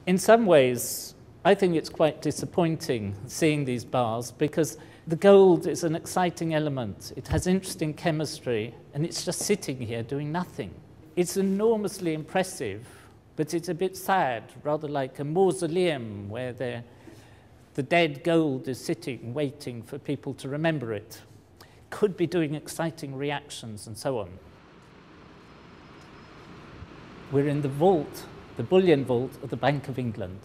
In some ways, I think it's quite disappointing seeing these bars because the gold is an exciting element. It has interesting chemistry, and it's just sitting here doing nothing. It's enormously impressive, but it's a bit sad, rather like a mausoleum where the dead gold is sitting, waiting for people to remember it. Could be doing exciting reactions and so on. We're in the vault, the bullion vault of the Bank of England.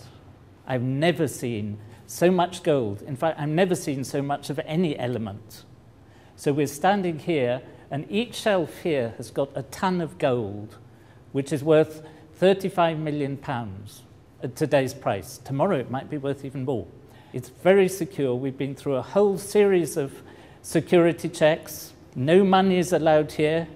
I've never seen so much gold. In fact, I've never seen so much of any element. So we're standing here, and each shelf here has got a ton of gold, which is worth £35 million at today's price. Tomorrow it might be worth even more. It's very secure. We've been through a whole series of security checks. No money is allowed here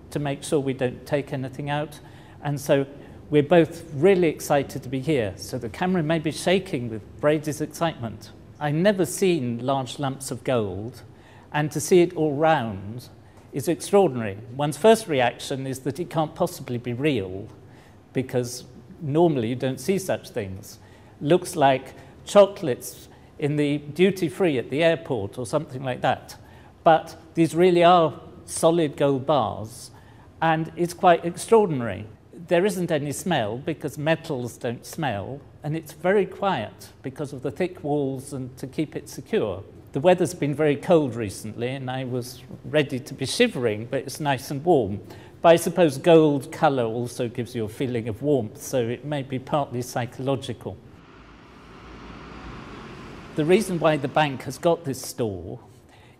to make sure we don't take anything out. And so we're both really excited to be here. So the camera may be shaking with Brady's excitement. I've never seen large lumps of gold, and to see it all round is extraordinary. One's first reaction is that it can't possibly be real, because normally you don't see such things. Looks like chocolates in the duty-free at the airport or something like that. But these really are solid gold bars, and it's quite extraordinary. There isn't any smell because metals don't smell, and it's very quiet because of the thick walls and to keep it secure. The weather's been very cold recently, and I was ready to be shivering, but it's nice and warm. But I suppose gold colour also gives you a feeling of warmth, so it may be partly psychological. The reason why the bank has got this store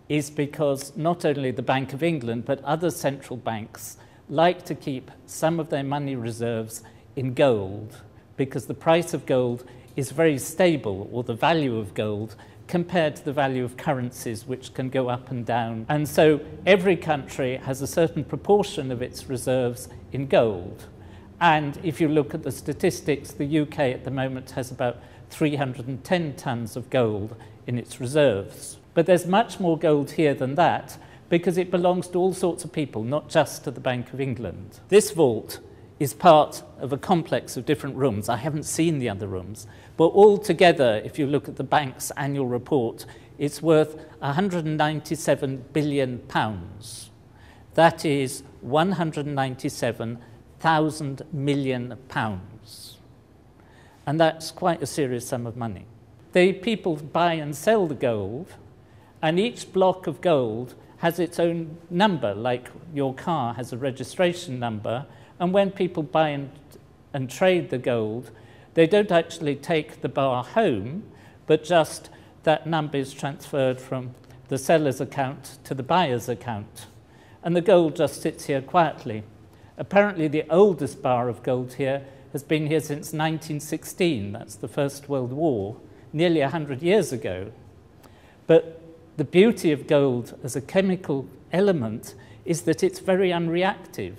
is because not only the Bank of England, but other central banks like to keep some of their money reserves in gold, because the price of gold is very stable, or the value of gold, compared to the value of currencies, which can go up and down. And so every country has a certain proportion of its reserves in gold. And if you look at the statistics, the UK at the moment has about 310 tons of gold in its reserves. But there's much more gold here than that, because it belongs to all sorts of people, not just to the Bank of England. This vault is part of a complex of different rooms. I haven't seen the other rooms, but all together, if you look at the bank's annual report, it's worth £197 billion. That is £197,000 million. And that's quite a serious sum of money. The people buy and sell the gold, and each block of gold has its own number, like your car has a registration number. And when people buy and trade the gold, they don't actually take the bar home, but just that number is transferred from the seller's account to the buyer's account. And the gold just sits here quietly. Apparently, the oldest bar of gold here has been here since 1916. That's the First World War, nearly 100 years ago. But the beauty of gold as a chemical element is that it's very unreactive.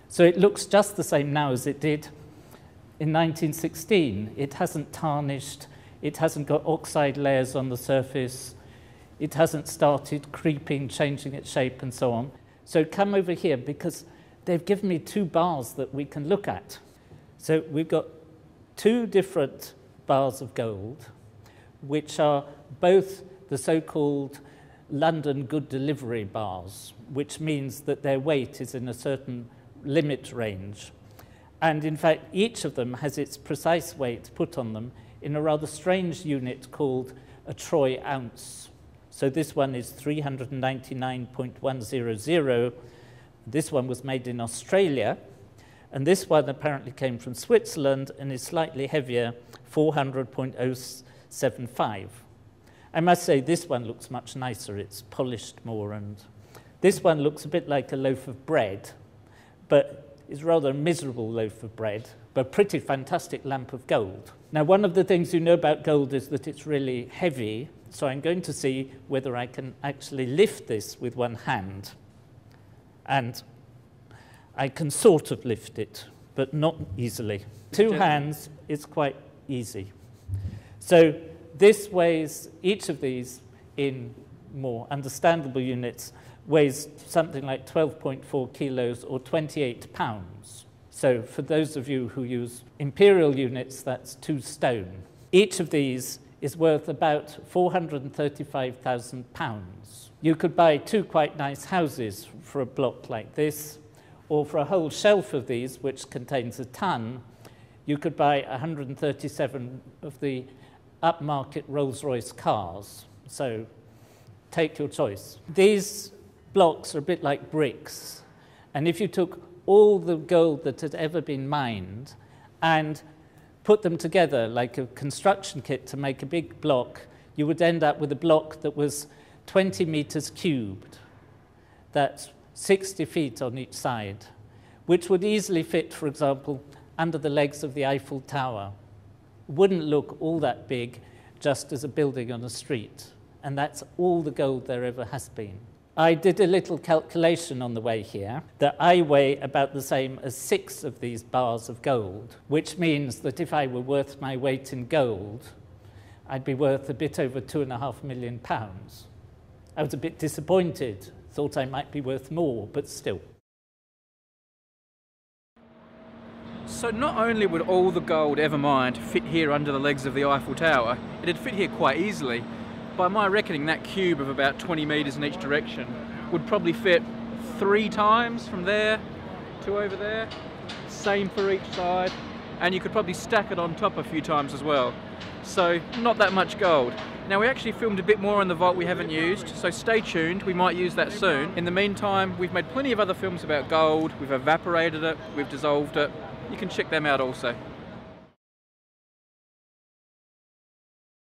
So it looks just the same now as it did in 1916. It hasn't tarnished, it hasn't got oxide layers on the surface, it hasn't started creeping, changing its shape and so on. So come over here, because they've given me two bars that we can look at. So we've got two different bars of gold, which are both the so-called London Good Delivery bars, which means that their weight is in a certain limit range. And in fact, each of them has its precise weight put on them in a rather strange unit called a troy ounce. So this one is 399.100. This one was made in Australia, and this one apparently came from Switzerland and is slightly heavier, 400.075. I must say this one looks much nicer. It's polished more, and this one looks a bit like a loaf of bread, but it's rather a miserable loaf of bread, but a pretty fantastic lump of gold. Now, one of the things you know about gold is that it's really heavy, so I'm going to see whether I can actually lift this with one hand. And I can sort of lift it, but not easily. Two hands, it's quite easy. So this weighs, each of these in more understandable units, weighs something like 12.4 kilos or 28 pounds. So for those of you who use imperial units, that's 2 stone. Each of these is worth about £435,000. You could buy 2 quite nice houses for a block like this, or for a whole shelf of these, which contains a ton, you could buy 137 of the upmarket Rolls-Royce cars. So take your choice. These blocks are a bit like bricks, and if you took all the gold that had ever been mined and put them together like a construction kit to make a big block, you would end up with a block that was 20 meters cubed. That's 60 feet on each side, which would easily fit, for example, under the legs of the Eiffel Tower. Wouldn't look all that big just as a building on a street, and that's all the gold there ever has been. I did a little calculation on the way here that I weigh about the same as 6 of these bars of gold, which means that if I were worth my weight in gold, I'd be worth a bit over £2.5 million. I was a bit disappointed, thought I might be worth more, but still. So not only would all the gold ever mined fit here under the legs of the Eiffel Tower, it'd fit here quite easily. By my reckoning, that cube of about 20 metres in each direction would probably fit 3 times from there to over there. Same for each side. And you could probably stack it on top a few times as well. So not that much gold. Now we actually filmed a bit more on the vault we haven't used, so stay tuned, we might use that soon. In the meantime, we've made plenty of other films about gold, we've evaporated it, we've dissolved it. You can check them out also.